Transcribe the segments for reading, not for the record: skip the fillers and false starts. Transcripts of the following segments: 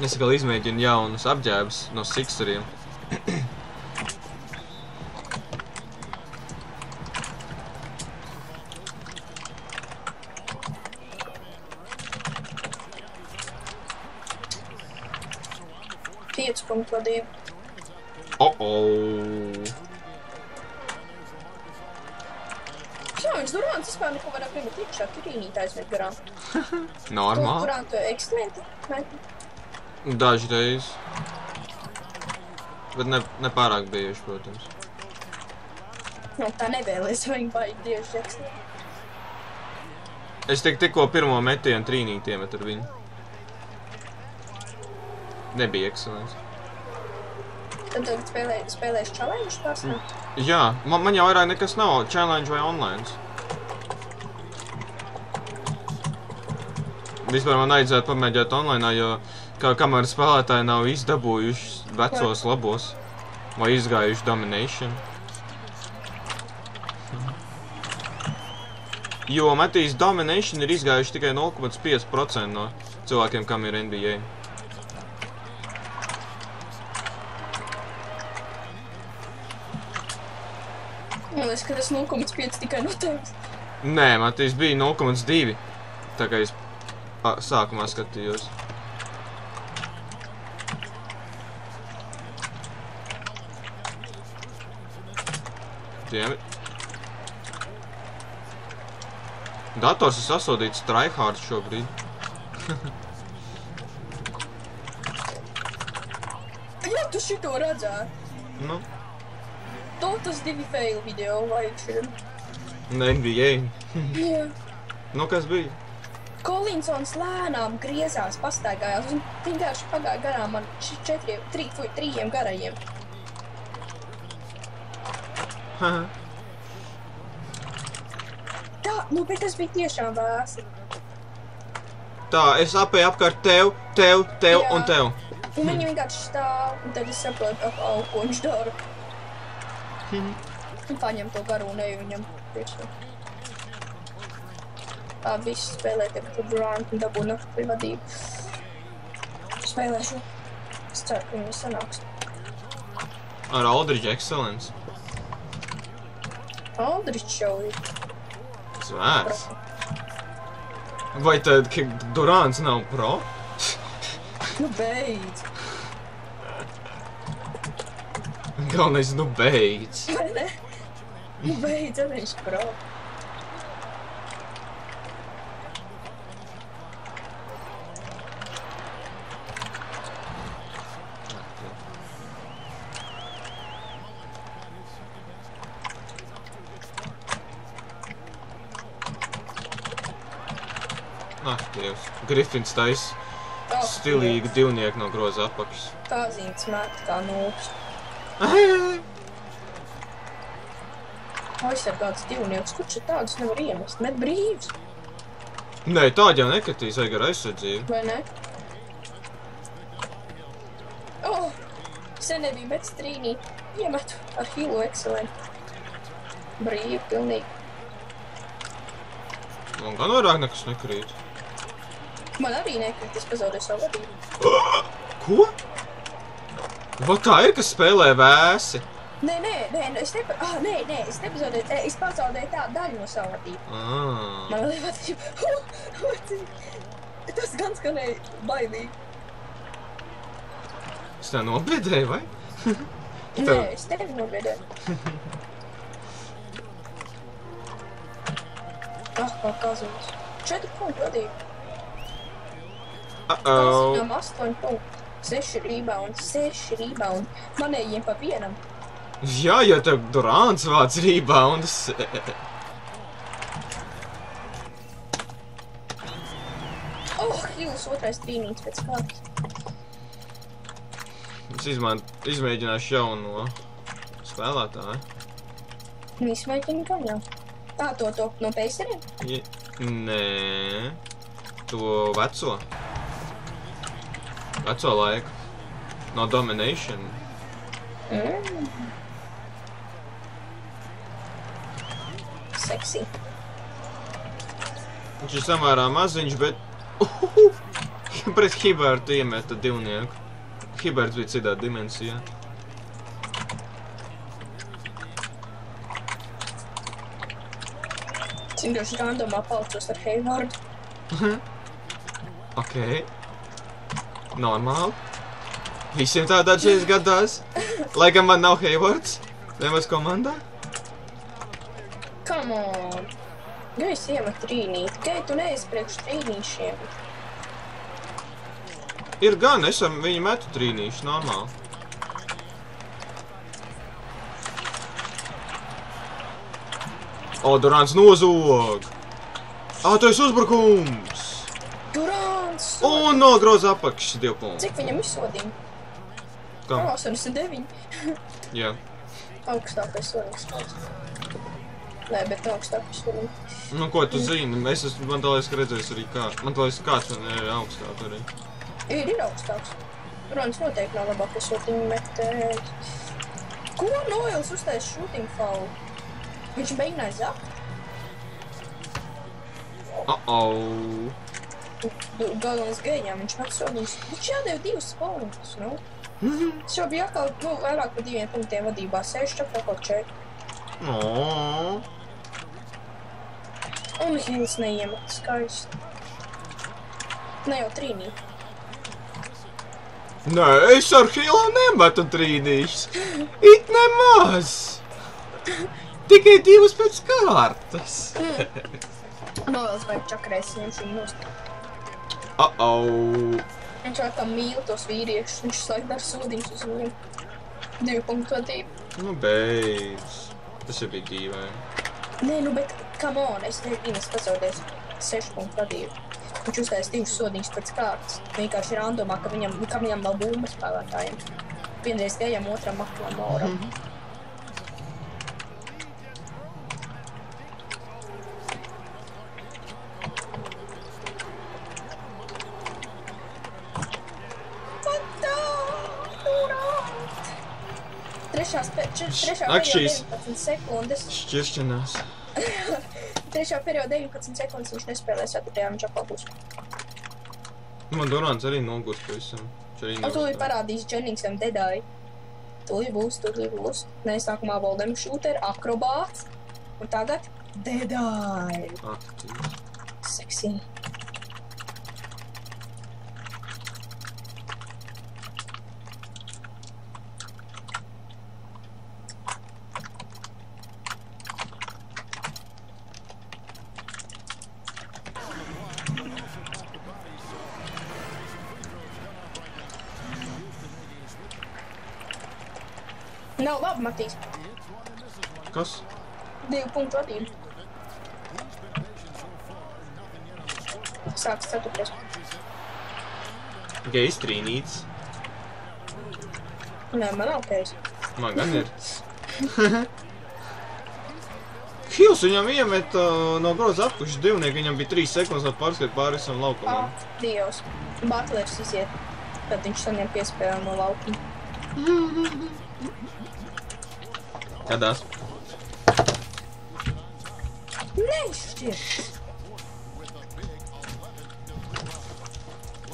Es vēl izmēģinu jaunus apģērbus no Sixeriem. Vadību. Viņš Durants vispār neko vairāk nemet iekšā, Turīnīt aizmet garām. Normāli. Durant to eksperimenti meti? Dažreiz. Bet ne pārāk bieži, protams. No, tā nevēlies, viņi baigi tieši eksperimenti. Es tikko pirmo metienu Trīnīt iemet ar viņu. Nebija ekscelents. Tad tagad spēlēšu challenge pārsvarā? Jā, man jau vairāk nekas nav, challenge vai online. Vispār man vajadzētu pamēģēt online, jo kamēr spēlētāji nav izdabūjuši vecos labos vai izgājuši domination. Jo metīs domination ir izgājuši tikai 0,5% no cilvēkiem, kam ir NBA. Man liekas, ka tas 0,5 tikai no tevis. Nē, Matīs bija 0,2. Tā kā es sākumā skatījos. Dators ir sasodīts tryhard šobrīd. Jā, tu šito redzētu. Nu. Tas 2 fail video vajag šiem. NBA. Jā. Nu, kas bija? Kolinsons lēnām griezās, pastaigājās un vienkārši pagāja garām man 3 garajiem. Tā, nu, bet tas bija tiešām vēsi. Tā, es apēju apkārt tev un tev. Un viņi vienkārši stāv, un tad es saprotu, ko viņš dara. Un paņem to garu un eju viņam priekšā. Tā, visi spēlē tagad Durant un dabū nakti vadību. Spēlēšu. Es ceru, ka viņi sanāks. Ar Aldridge excellence. Aldridge jau ir. Svērs. Vai tad, ka Durants nav pro? Nu beidz. Galvenais, nu beidz. Vai ne? Nu beidz, viņš pro. Ak, Dievs. Griffins taisa stilīgu divnieku no groza apakšas. Kāzīns met kā nūps. Aizsargāts divnieks, kurš ir tādus nevar iemest? Met brīvs. Nē, tādi jau nekatīs, vajag ar aizsardzību. Vai ne? Sen nebija met strīnī. Iemetu ar Hilu excelenti. Brīvi, pilnīgi. Man gan vairāk nekas nekrīt. Man arī nekrīt, es pazaudēju savu vadību. Ko? Va tā ir, kas spēlē vēsi? Nē, es nepazaudēju, es pazaudēju tādu daļu no savu vadību. Man vēl ir vadība. Tas gan skanēja bailīgi. Es tā nobiedēju, vai? Nē, es tevi nobiedēju. Kā kazūs. 4 punktu vadību. Kazinām 8 punktu. 6 rebound. Manējiem pa vienam. Jā, jo tev Durants vāc rebounds. Hils otrais trīnīts pēc kārtas. Es izmēģināšu jauno spēlētāju. Izmēģini kam jau? To no Paceriem? Nē, to veco. Veco laiku. No Domination. Seksī. Viņš ir samērā maziņš, bet... Pret Hibertu iemeta divnieku. Hiberts bija citā dimensijā. Vienkārši randomā paucos ar Haywardu. Ok. Normāli. Visiem tādā šeit gadās. Laikam man nav Haywards. Nemaz komandā. Come on. Gais iemet trīnīt. Gai, tu neesi priekš trīnīšiem. Ir gan, esam viņu metu trīnīši, normāli. O, Durants nozog! Ātrais uzbrukums! Durants! Un nogroza apakšs 2 punktus. Cik viņam izsodīja? Kam? 89. Jā. Augstākais sodījums skaits. Nē, bet augstākais sodījums. Nu, ko tu zini? Man tā liekas, ka redzēs arī kāds. Man tā liekas, kāds man ir augstāk arī. Ir augstāks. Durants noteikti nav labākais sodījums metējs. Ko Noils uztais shooting foul? Viņš beigināja zakt? Galvenais gejņām viņš met sodījums. Viņš jādēv 2 punktus, nu? Es jau biju atkal, vairāk par 2 punktiem vadībā. 6, atkal 4. Un Hils neiemet skaisti. Ne jau trīnī. Nē, es ar Hilu nemetu trīnīšus. It nemaz. Tikai 2 pēc kārtas. Novēls vajag čakarēs ņemšanu nost. Viņš atkal mīl tos vīriešus. Viņš slaik dar sūdiņus uz viņiem. 2 punktu vadību. Nu, beidz. Tas jau bija dīvaini. Nē, nu, bet, come on, es Ines pazaudēs 6 punktu vadību. Viņš uztais 2 sodiņus pēc kārtas. Vienkārši randomā, ka viņam vēl būma spēlētājiem. Vienreiz gejam, otram Maklamoram. Trešā periodā 19 sekundes. Šķiršanās. Trešā periodā 19 sekundes viņš nespēlēs, 4. viņš apakūs. Man Durants arī nogurs pavisam. Tūlīt parādīs Jenningsam Dedai. Tūlīt būs. Nē, sākumā Voldem Shooter, akrobāts. Un tagad Dedai. Aktīvs. Seksī. Nav labi, Matīs. Kas? 2 punktu vadību. Sāks 4. Gejs trīnīts. Nē, man nav kejs. Man gan ir. Hils viņam iemet no groza apkušas divnieku, viņam bija 3 sekundes, lai pārskriet pāri visam laukumam. Dievs. Butlers iziet, tad viņš saņem piespēju no laukiņa. Kādās? Neizšķirs!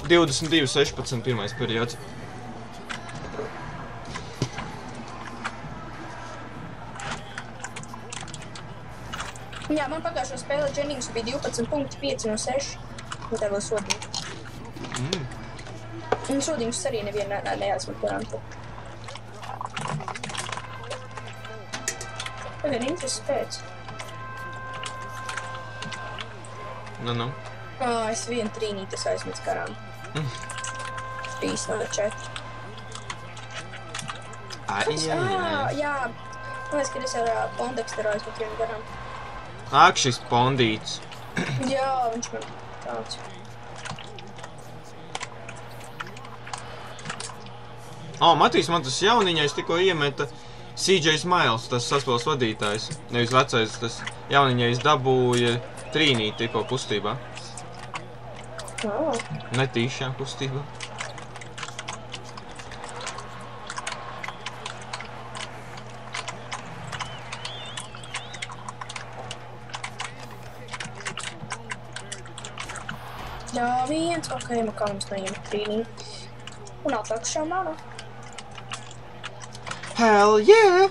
22-16 pirmais periods. Jā, man pagājušo spēlē Jennings bija 12 punkti, 5 no 6. Un tā vēl sodīja. Un sodījumus arī nevienu neatsmat garantu. Tagad intereses pēc. Nu. Es vienu trīnītes aizmets garām. 3 no 4. Jā. Man liekas, ka es ar Pondeksteru aizmet vienu garām. Ak, šis Pondīts. Jā, viņš man tāds. Matīs, man tas jauniņais tikko iemeta CJ Smiles, tas saspēles vadītājs. Nevis vecais, tas jauniņais dabūja trīnīt tikko kustībā. Netīšā kustībā. Jā, 1, ok, Makālums neiemet trīnīt. Un atlikušā mana. Hell yeah!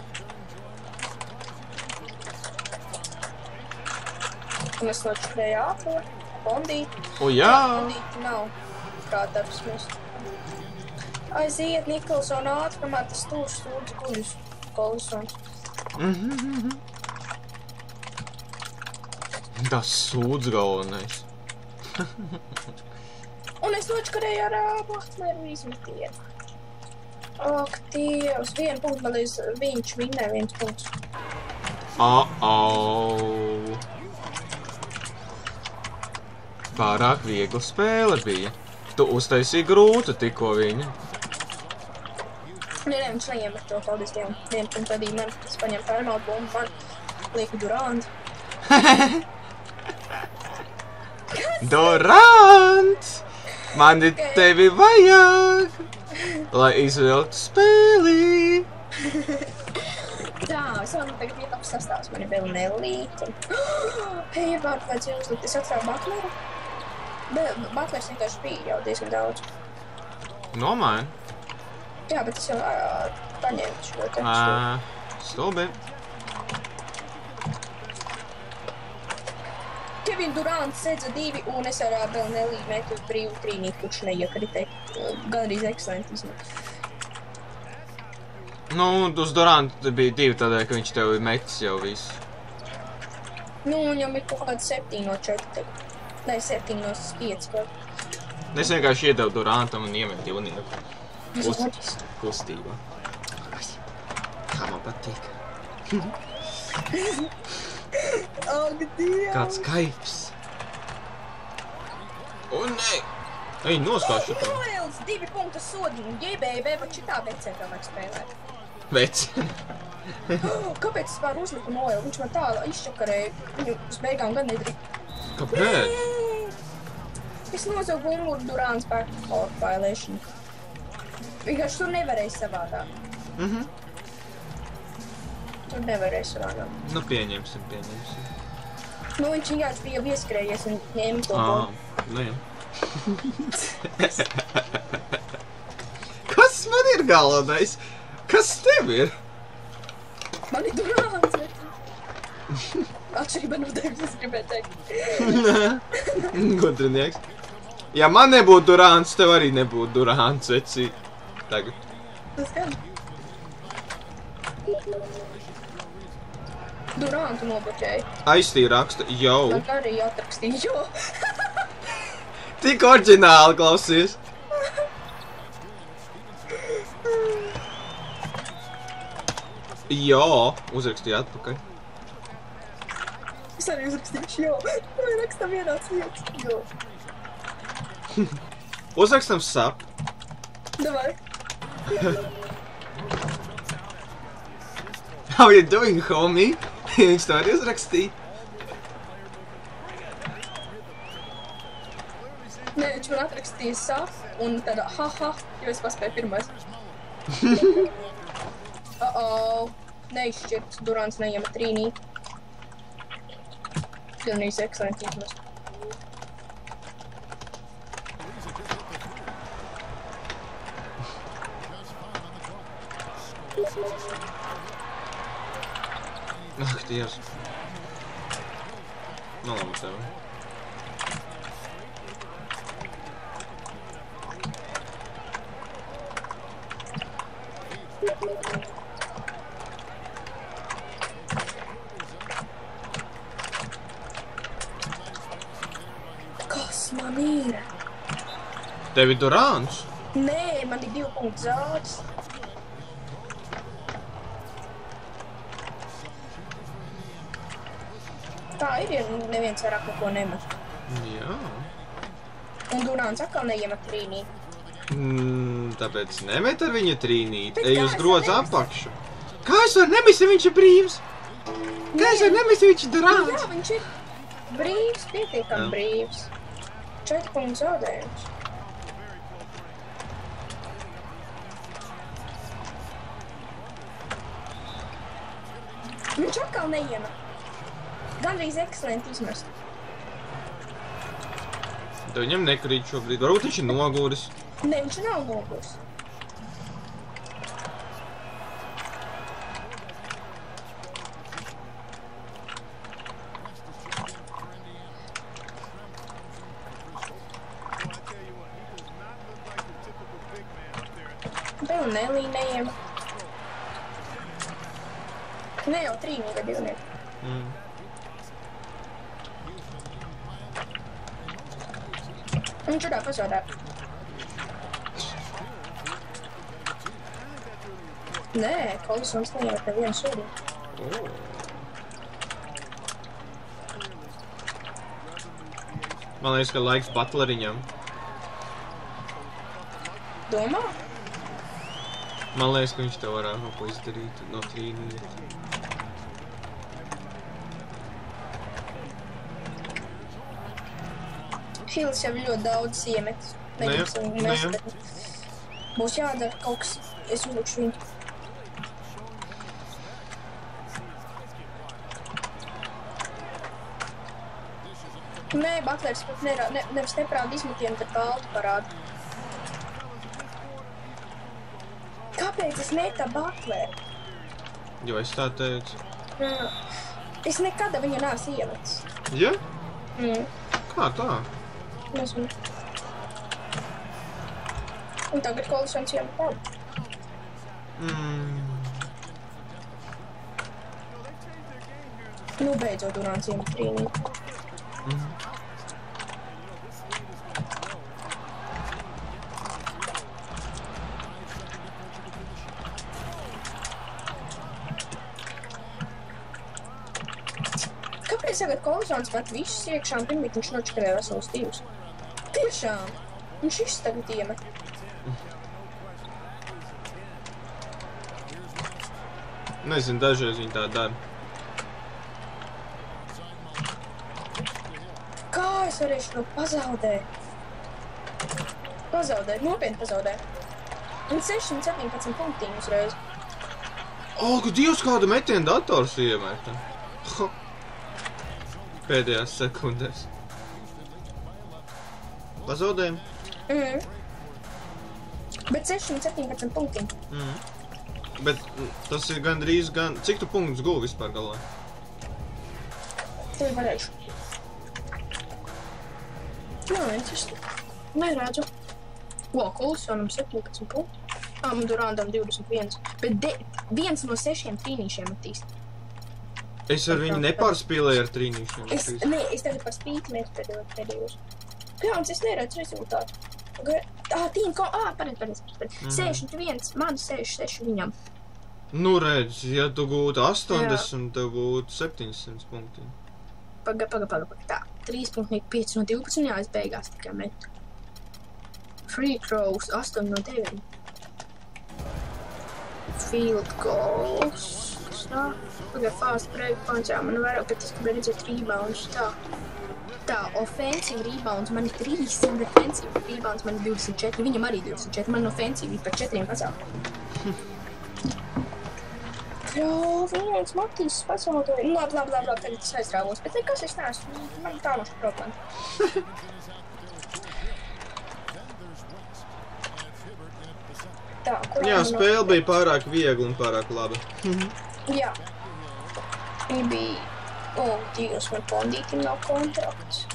Un es nočakrēju ātro. Bondīt. O jā! Bondīt nav. Kā darbs mēs. Aiziet Nikolson ātri, kamēr tas stūrs guļus. Kolisons. Tas sūdz galvenais. Un es nočakarēju ar Mahtmeru izmetienu. Ak, Dievs, 1 punktu, man līdz viņš vinnē 1 punkts. Pārāk viegla spēle bija. Tu uztaisīji grūtu tikko viņu. Nē, viņš neiemet to, paldies Dievam. 1 punktu arī man, es paņemu timeout bumbu, man lieku Durant. Durant! Mani tevi vajag, lai izvilktu spēlī. Tā, es varu tagad iet apsastāvs, man ir vēl nelīt. Hei, vārdu vajadzēja uzlikt, es atrāju Butleru. Butlers vienkārši bija jau diezgan daudz. Nomaini? Jā, bet es jau paņēmu šo te. Stulbi. Kevin Durants sedza 2, un es ar vēl nelīju metu brīvu trīnīt, kurš neiekritē. Gan arī ekscelenti izmet. Nu, uz Durantu bija 2 tādēļ, ka viņš tev ir metis jau visu. Nu, viņam ir kaut kāda 7 no 4. Nē, 7 no 5. Es vienkārši iedevu Durantam un iemetu divnieku. Loģis. Kustībā. Kā man patīk. Ak, Dievs! Kāds kaifs. O, nē! Ej, noskāšu tam. Noels, 2 punktu sodiņu. JBB, bet šitā vecē kā vajag spēlēt. Vec. Kāpēc es pār uzliku Noelu? Viņš man tā izčakarēja. Viņu uz beigām gan nedrīk. Kāpēc? Es nozaugu bumbu un Durants backcourt violation. Vienkārši tur nevarēja savādāk. Tur nevarēja savādāk. Nu, pieņemsim. Nu, viņš vienkārši bija ieskrējies un ņēma to bumbu. Nu jā. Kas man ir galvenais? Kas tev ir? Man ir Durants. Atšķirība no tevis, es gribēju teikt. Gudrinieks. Ja man nebūtu Durants, tev arī nebūtu Durants, veci. Tagad. Tas gan. Durantu nobloķēja. Aiztīja raksta, jau. Man arī atrakstīja, jo. Tik oriģināli klausies. Jā, uzrakstīja atpakaļ. Es arī uzrakstīšu, jo. Vai rakstam vienāds vietas, jo. Uzrakstam sap. Davai. How you doing, homie? Viņš to arī uzrakstīja. Nē, viņš man atrakstīja saf, un tāda ha-ha, jo es paspēju pirmais. Neizšķirts, Durants neiemet trīnīt. Pilnīgs ekscelents izmest. Ak, Dievs. Nu, labi tev. Kas man ir? Tev ir Durants? Nē, man ir 2 punktu zāģis. Tā ir, ja neviens vairāk neko nemet. Jā. Un Durants atkal neiemet trīnīt. Tāpēc nemet ar viņu trīnīt. Bet Ej kā uz es grodz varu apakšu. Kā es varu nemest, ja viņš ir brīvs? Kā es varu nemest, ja viņš ir Durants? Jā, viņš ir brīvs, pietiekami Jā. brīvs. 4 punktu zaudējums. Viņš atkal neiemet. Gandrīz ekscelenti izmest. Tad viņam nekrīt šobrīd. Varbūt viņš ir noguris. Ne, viņš nav noguris. Vēl nelīnējiem. Ne jau trīnīga divnieki. Viņš šurā pazaudē. Nē, Kolisons neiet nevienu sodi. Man liekas, ka laiks Butleriņam. Domā? Man liekas, ka viņš tev varētu ko izdarīt no trīnīja. Hils jau ļoti daudz iemet. Būs jādara kaut kas. Es uzlikšu viņu. Nē, Butlers pat nevis neprāda izmetiem, tad baltu parāda. Kāpēc es metu Butleru? Jo es tā teicu. Es nekad viņu neesmu iemetis. Ja? Kā tā? Nezinu. Un tagad Kolisons iemet tādu. Nu, beidzot Durants iemet trīnīti. Kāpēc tagad Kolisons met visus iekšā un pirmīt viņš nočakarēja veselos divus? Tiešām! Viņš visus tagad iemet. Nezinu, dažreiz viņi tā dara. Kā es varēšu to pazaudēt? Pazaudēt, nopietni pazaudēt. Un 617 punktīm uzreiz. Ak, Dievs, kādu metienu dators iemeta. Pēdējās sekundēs. Pazaudējam? Bet 617 punktiem. Bet tas ir gandrīz gan... Cik tu punktus guvi vispār galā? To varēšu. Nē, es neredzu. Kolisonam 17 punkti. Un Durantam 21. Bet viens no 6 trīnīšiem metīs. Es ar viņu nepārspīlēju ar trīnīšiem. Nē, es tagad par spīti metu pēdējos. Pēc, es neredzu rezultātu. Pareiz. 61, man 66 viņam. Nu redz, ja tu gūtu 80, tev būtu 700 punkti. Paga. Tā, 3.5 no 12, jā, es beigās tikai metu. Free throws, 8 no 9. Field goals. Tā, pagad fast break punch, jā, man vairāk, bet es gribēju redzēt rebounds, tā. Tā, offensive rebounds man ir 3, un defensive rebounds man ir 24. Viņam arī 24, man offensive ir par 4 pasaules. Viens Matīs pasaudoja. Labi, tagad es aizrāvos, bet nekas es neesmu, man tā nav problēma. Tā, jā, spēle bija pārāk viegla un pārāk laba. Jā. Viņa bija... Dievs, man Pondītim nav kontrakts.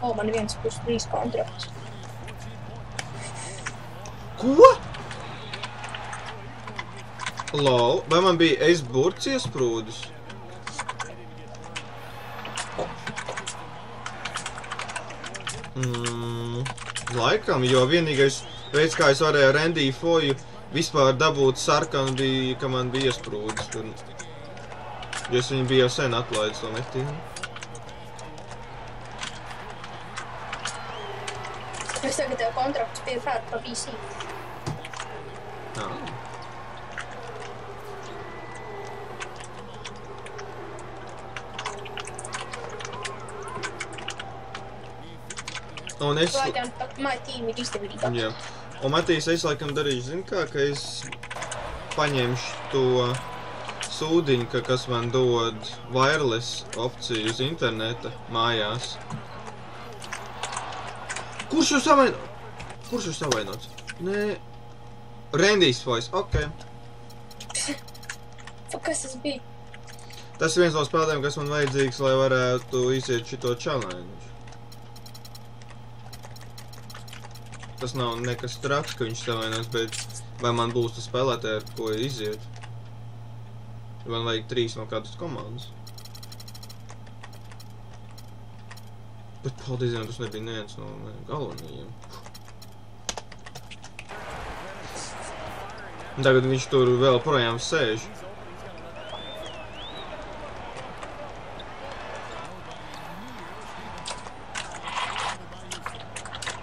Man 1+3 kontrakts. Ko? Lol, vai man bija burts iesprūdis? Laikam, jo vienīgais veids, kā es varēju ar Andy Foju vispār dabūt sarkanu, bija, ka man bija iesprūdis. Jo es viņu biju jau sen atlaidis to metienu. Es tagad tev kontraktus piepērku pa BC. Jā. Un es... Laikam, my team ir izdevīgāk. Jā. Un Matīs, es laikam darīšu, zini kā, ka es paņemšu to sūdiņu, kas man dod wireless opciju uz interneta mājās. Kurš jūs savainots? Nē. Randy's voice, ok. Kas tas bija? Tas ir viens no spēlēm, kas man vajadzīgs, lai varētu iziet šito challenge. Tas nav nekas traks, ka viņš savainos, bet vai man būs tas spēlētāji, ar ko iziet? Man vajag 3 no kādas komandas. Bet paldies, tas nebija neviens no galvenajiem. Tagad viņš tur vēl projām sēž.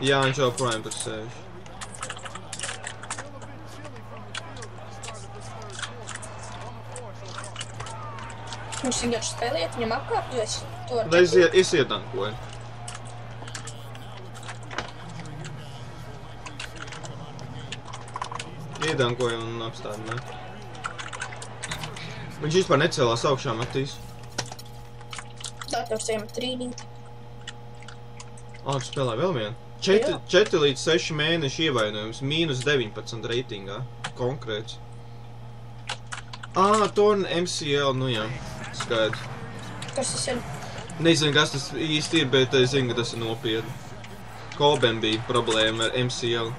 Jā, viņš jau projām tur sēž. Viņš vienkārši spēlēt, viņam apkārt, jo es to ar Es ietankoju. Ietankoju un apstādināju. Viņš vispār necēlās augšā metīs. dators iemet trīnīt. Tu spēlē vēl vienu? 4 līdz 6 mēneši ievainojums, -19 reitingā, konkrēts. Torn MCL, nu jā, skaidrs. Kas tas ir? Nezinu, kas tas īsti ir, bet es zinu, ka tas ir nopietni. Kolbem bija problēma ar MCL.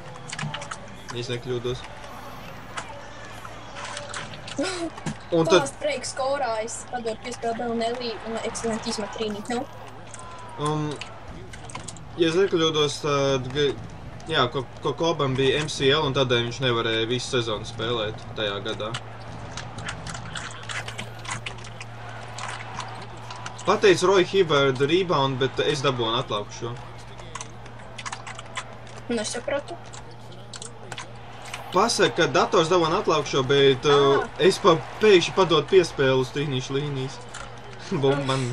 Es nekļūdos. Un tad... Fast break skorā, es padodu piespēlu Belnelī un ekscelenti izmet trīnīt, nav? Ja es nekļūdos, tad... Jā, ko Kolbem bija MCL un tādēļ viņš nevarēja visu sezonu spēlēt tajā gadā. Pateicu Roy Hibbard rebound, bet es dabūnu atlaukšo. Nesapratu. Pasaka, ka dators dabūnu atlaukšo, bet es pēkšņi padodu piespēlu uz trīnīšu līnijas. Bumban.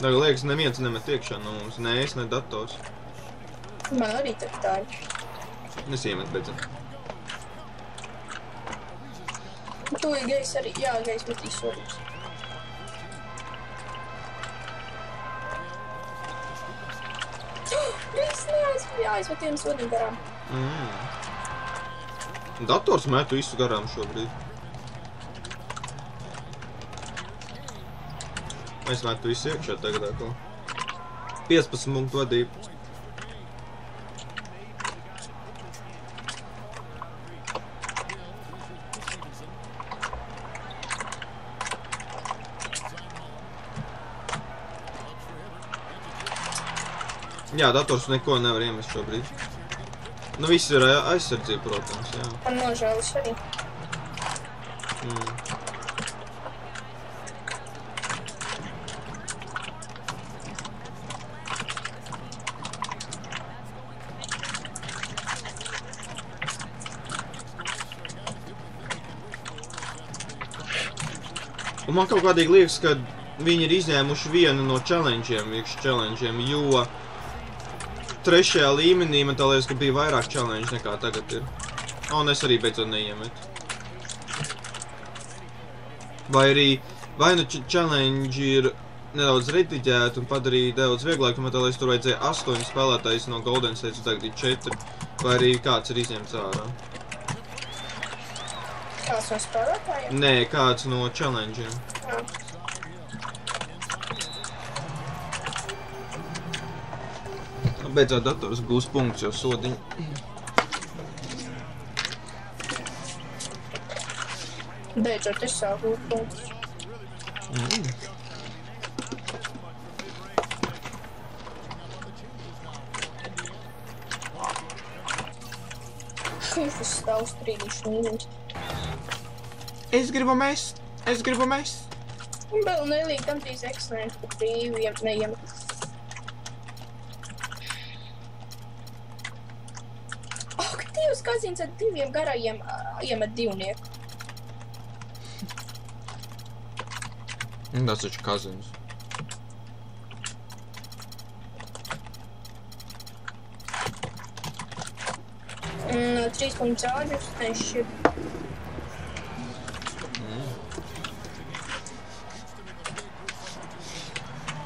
Tagad liekas, neviens nemet iekšā no mums. Ne es, ne dators. Man arī tā ir. Es iemet beidzam. Tu ir Gejs arī. Jā, Gejs metīs sodības. Gejs jāizmet vienu sodību garām. Dators metu visu garām šobrīd. Es metu visu iekšā tagad atkal. 15 punktu vadību. Jā, dators neko nevar iemest šobrīd. Nu, viss ir aizsardzība, protams, jā. Man nožēlis arī. Un man kaut kādīgi liekas, ka viņi ir izņēmuši vienu no challenge'iem, jo trešajā līmenī man tā liekas, ka bija vairāk challenge nekā tagad ir. Un es arī beidzot neiemetu. Vai nu challenge ir nedaudz rediģēti un padarīja daudz vieglāk, un man tā liekas, tur vajadzēja 8 spēlētājus no Golden State, un tagad ir 4. Vai arī kāds ir izņemts ārā. Kāds no spēlētājiem? Nē, kāds no challenge'iem. Jā. Beidzot dators gūs punkts jau sodiņu. Beidzot es sāku gūt punktus. Tas stāv strīdīšu līnijas. Es gribu mest! Un Belnelī gandrīz ekscelenti, bet brīvi neiemet. Dievs, Kazīns ar 2 garajiem iemet divnieku. Tas taču Kazins. No 3 punktu čārģus, neši.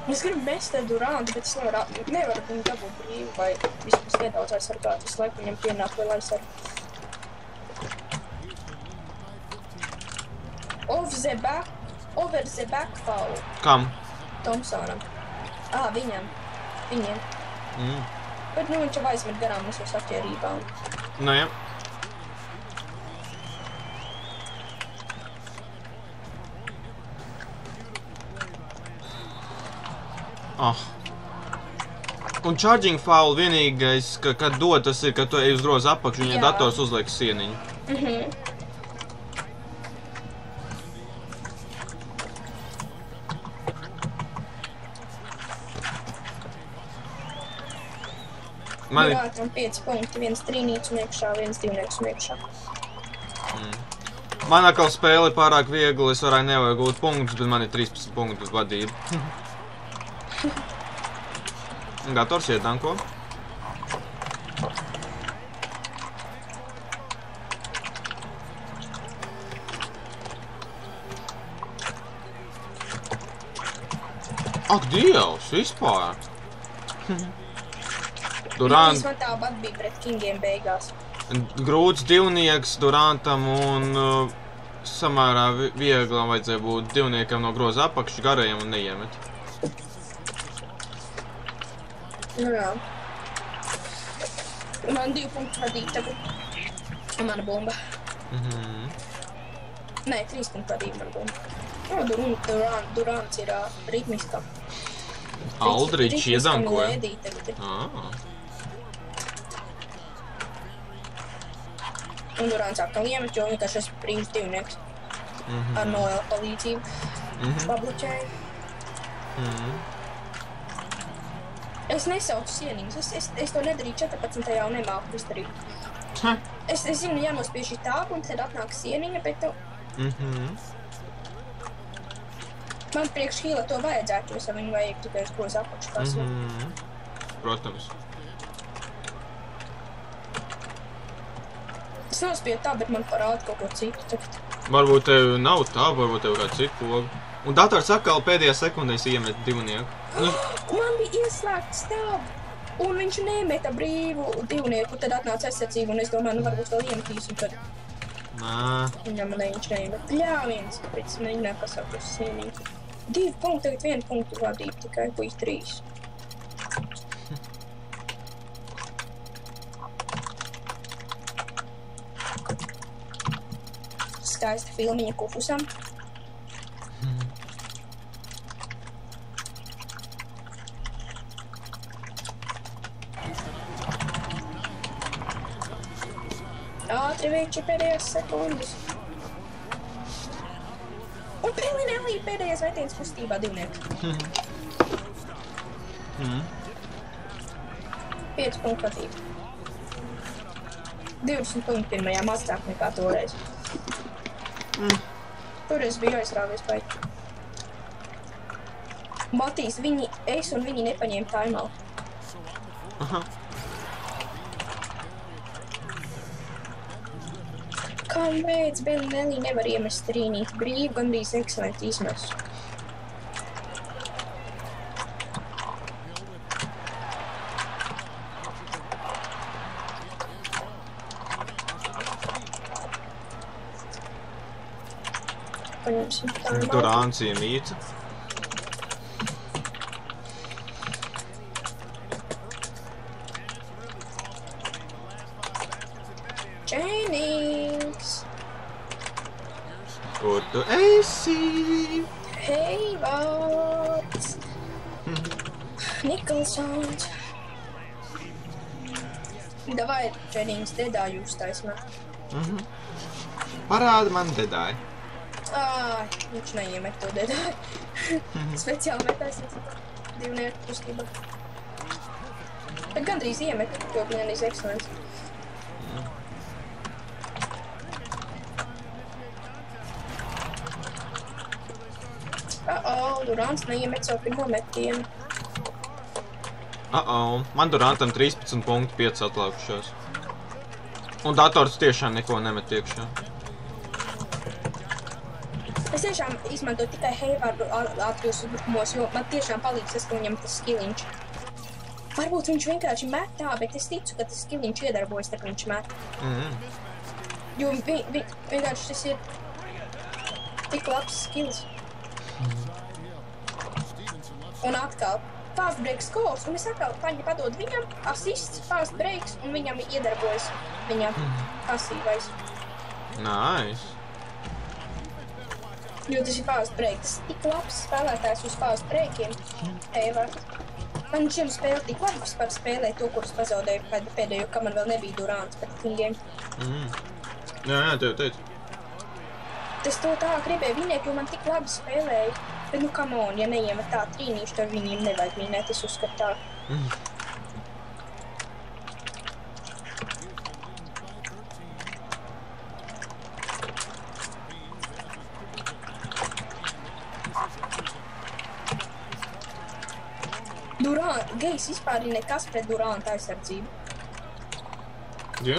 Es gribu mest ar Durantu, bet es nevaru viņu dabūt brīvu, vai vismaz nedaudz aizsargāt. Visu laiku viņam pienāk vēl aizsargāt. Over the back foul. Kam? Thompsonam. Viņam. Viņiem. Bet viņš jau aizmet garām visos atķērībām. Nu, jā. Un charging foul vienīgais, kad dod, tas ir, ka tu ej uz grozu apakšu, viņa dators uzliek sieniņu. Durātam 5 punkti, 1 trīnīts un iekšā, 1 divnieks un iekšā. Man atkal spēle ir pārāk viegli, es varēju nevajag gūt punktus, bet man ir 13 punktu vadība. Gators iedanko. Ak, Dievs, vispār! Durant... Man tāpat bija pret Kingiem beigās. Grūts divnieks Durantam un samērā vieglam vajadzēja būt divniekam no groza apakšu, garajam un neiemet. Nu jā. Man 2 punktu vadīja tagad. Mana bumba. Nē, 3 punktu vadīja mana bumba. Durants ir ritmiskā. Aldričs iedankoja. Un Durants atkal iemet, jo vienkārši esmu brīvs divnieks. Ar Noela palīdzību. Pabloķēju. Es nesaucu sieniņus, es to nedarīju 14. un nemāku izdarīt. Es zinu, jānospiež tā, un tad atnāk sieniņa, bet man priekš hīla to vajadzētu, jo viņu vajag tikai uz groza apakšu pasmu. Protams. Es nospiedu tā, bet man parāda kaut ko citu tagad. Varbūt tev nav tā, varbūt tev kādu citu pogu. Un dators atkal pēdējā sekundēs iemet divnieku. Man bija ieslēgts stāv, un viņš nemeta brīvu divnieku, tad atnāca aizsardzību, un es domāju, nu varbūt vēl iemetīs, un tad... Viņam viņš neiemet. Ļāviens, kāpēc mēģināju pasaukt uz sienību. 2 punkti, tagad 1 punktu vadīt, tikai puiši 3. Skaista filmiņa Kufusam. Ātri veikši pēdējās sekundes. Un Pelinelli pēdējais vērtienas kustībā divnieks. 5 punktu vadība. 20 punktu pirmajā mazāk nekā toreiz. Toreiz bija aizrāvies baigi. Matīs, es un viņi nepaņēma timeout. Kāpēc Belinelli nevar iemest trīnīt brīvu, gandrīz ekscelenti izmesu? Paņemsim timeout. Durants iemīca. Kur tu esi? Hei, vārds! Nikolsons! Davai, Jennings, dedāju uztaismē. Parāda man dedāju. Viņš neiemet to dedāju. Speciāli metēs divnieku kustībā. Bet gandrīz iemet, jo viņa nīz ekscelents. Durants neiemet savu pirmo metienu. Man Durantam 13 punkti 5 atlaukušos. Un dators tiešām neko nemet iekšā. Es tiešām izmantoju tikai Heivardu ātrijos uzbrukumos, jo man tiešām palīdz tas, ka viņam tas skiliņš. Varbūt viņš vienkārši met tā, bet es ticu, ka tas skiliņš iedarbojas, tad viņš met. Jo vienkārši tas ir tik labs skills. Un atkal, fast break scores, un es atkal padod viņam assists, fast breaks, un viņam iedarbojas viņa pasīvais. Nice. Jo tas ir fast break, tas ir tik labs spēlētājs uz fast breakiem. Heivards. Man šiem spēle tik labi vispār spēlēt to, kurus pazaudēju pēdējo, ka man vēl nebija Durants pēc tingiem. Jā, tev teicu. Es to tā gribēju vinēt, jo man tik labi spēlēja. Bet nu, come on, ja neiemet tā trīnīšu, tad viņiem nevajag vinēt, es uzskatu tā. Gejs vispār ir nekas pret Duranta aizsardzību. Jā?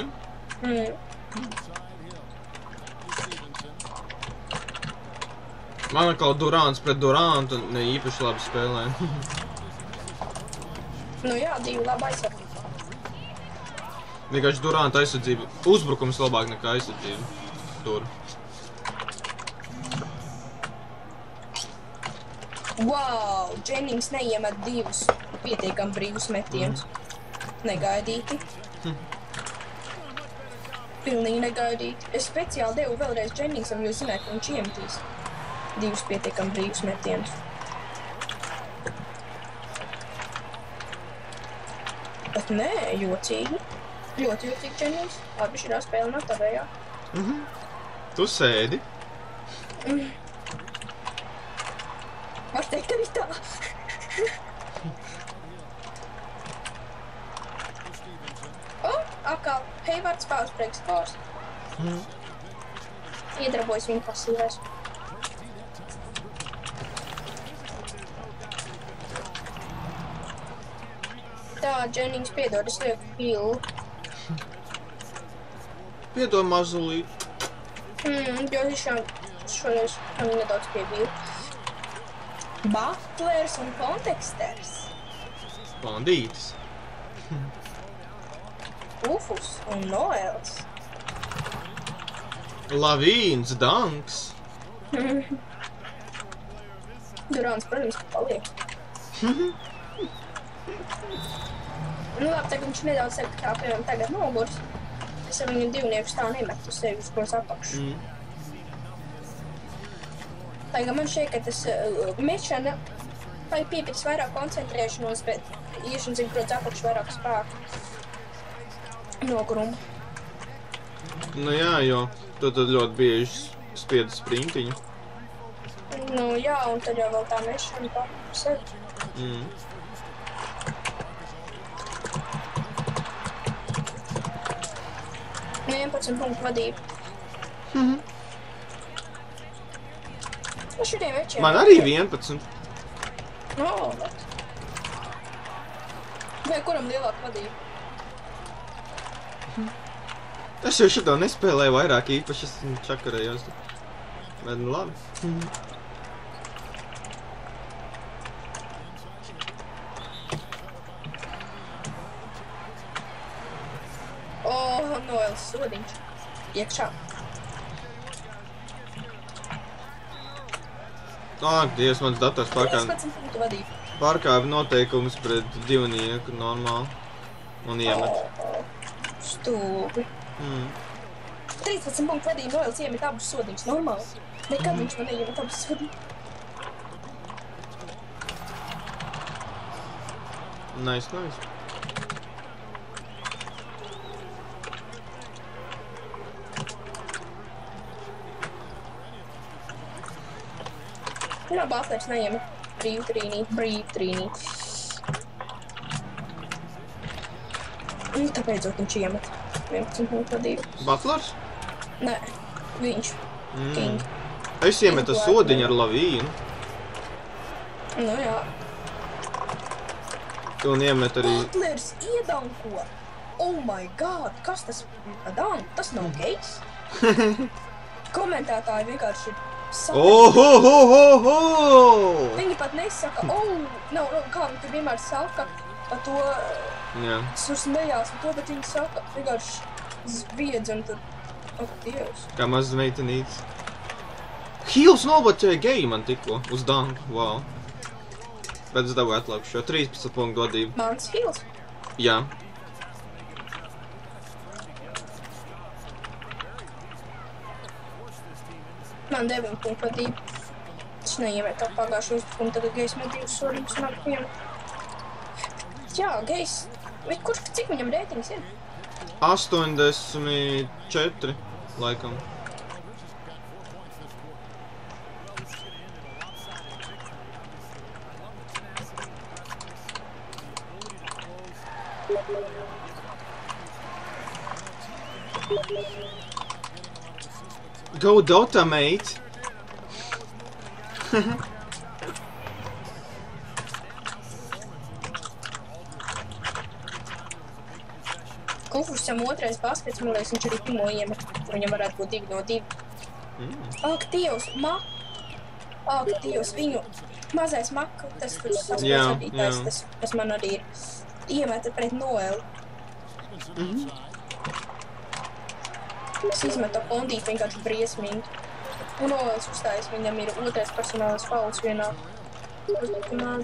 Man atkal Durants pret Durantu ne īpaši labi spēlē. Nu jā, divi labi aizsardzību. Vienkārši Duranta aizsardzība. Uzbrukums labāk nekā aizsardzība. Tur. Wow! Jennings neiemet divus pietiekam brīvus metienus. Negaidīti. Pilnīgi negaidīti. Es speciāli devu vēlreiz Jenningsam, jo zināju, ka viņš iemetīs divus pietiekam brīvus metienus. Bet nē, jocīgi. Ļoti jocīgi Jennings. Labi, šī spēle nav tavējā. Tu sēdi. Var teikt, ka tā. Atkal Heivards fast break scores. Iedarbojas viņa pasīvais. Tā, Jennings piedod, es lieku pilu. Piedod mazulīt. Jo tiešām šoreiz man nedaudz piebīju. Butlers un konteksters. Bandītis. Ufus un Noels. Lavīns, Danks. Durants, protams, ka paliek. Nu labi, tagad viņš nedaudz saka, kā piemēram tagad nogurs. Es ar viņu divniekus tā nemetu sevi uz kros apakšu. Tagad man šķiet, ka tas mešana piepēc vairāk koncentrēšanos, bet iešanas ir kros apakšu vairāk spēku. Nogurumu. Nu jā, jo tu tad ļoti bieži spiedi sprintiņu. Nu jā, un tad jau vēl tā mešana par sevi. 11 punktu vadība. Nu šitiem večiem. Man arī 11. No, bet. Vai kuram lielāka vadība? Es jau šito nespēlēju vairāk īpaši, es čakarējos. Bet nu labi. Noels sodiņš. Iekšā. Ak, Dievs, mans dators 15 punktu vadība. pārkāva noteikumus pret divnieku normāli un iemet. Stūbi. 13 punktu vadība Noels iemet abus sodiņus normāli. Nekad viņš man neiemet abus sodiņus. Nice, nice. Jā, Butlers neiemet brīvu trīnīt. Tāpēcot viņš iemet 11 punktu vadību. Butlers? Nē, viņš. King. Es iemetu sodiņu ar Lavīnu. Nu jā. Un iemet arī... Butlers iedanko! Oh my god, kas tas? Tas nav gejs? Komentētāji vienkārši Ohohohoho! Viņi pat nesaka, kā viņi tur vienmēr saka par to, tur smējās par to, bet viņi saka, vienkārši zviedz un tur, Dievs. Kā mazs meitenītes. Hils nobloķēja geju man tikko uz danku, wow. Bet es dabūju atlaukuši, jo 13 punktu vadību. Mans Hils? Jā. Man 9 punktu vadība. Es neievēju tā pagājuši uzbrukumu, tagad Gejs met 2 sodījumus un apvienu. Jā, Gejs, cik viņam rētings ir? 84, laikam. Go Dota, mate! Kufusam otrais baskets, man liekas, viņš arī pirmo iemet. Viņam varētu būt 2 no 2. Ak, Dievs, Ak, Dievs, viņu mazais Maka, tas tur sasprācādītājs, tas man arī ir. Iemeta pret Noeli. Es izmetu Kondīti vienkārši briesmīgi. Un Noels uzstājas, viņam ir otrais personālais fauls vienā uzbrukumā.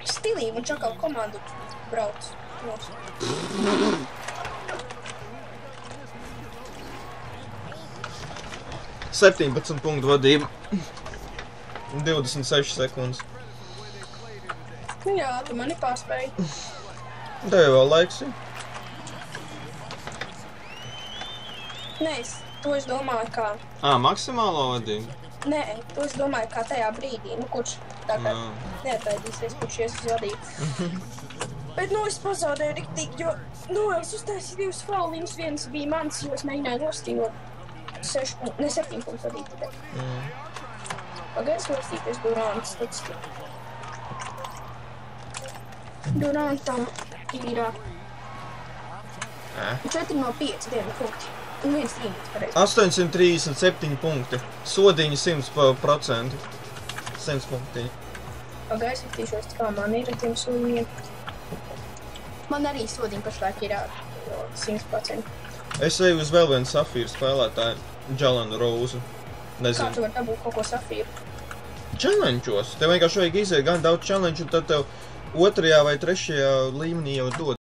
Stilīgi, viņš atkal komandu brauc. 17 punktu vadība. 26 sekundes. Jā, tu mani pārspēji. Tev jau vēl laiks ir? Nē, to es domāju, kā... Maksimālo vadību? Nē, to es domāju, kā tajā brīdī, kurš tā kā neataidīsies, kurš ies uz vadību. Bet, es pazaudēju riktīgi, jo, es uztaisīju 2 fauliņus, viens bija mans, jo es mēģināju nostīvot 7 punktu vadīt tikai. Pagaids nostīties Durāntas statistiku. Durantam ir 4 no 5 dienu punkti. Un 1 trīnīts pareizi. 837 punkti. Sodiņi 100%. 100 punkti. Pagaids skatīšos, kā man ir ar tiem sodiņiem. Man arī sodiņi pašlaik ir 100%. Es eju uz vēl vienu safīru spēlētāju, Jalanu Rozu. Nezinu. Kā tu vari dabūt kaut ko safīru? Challenge'os. Tev vienkārši vajag iziet gan daudz challenge, un tad tev 2. vai 3. līmenī jau dod.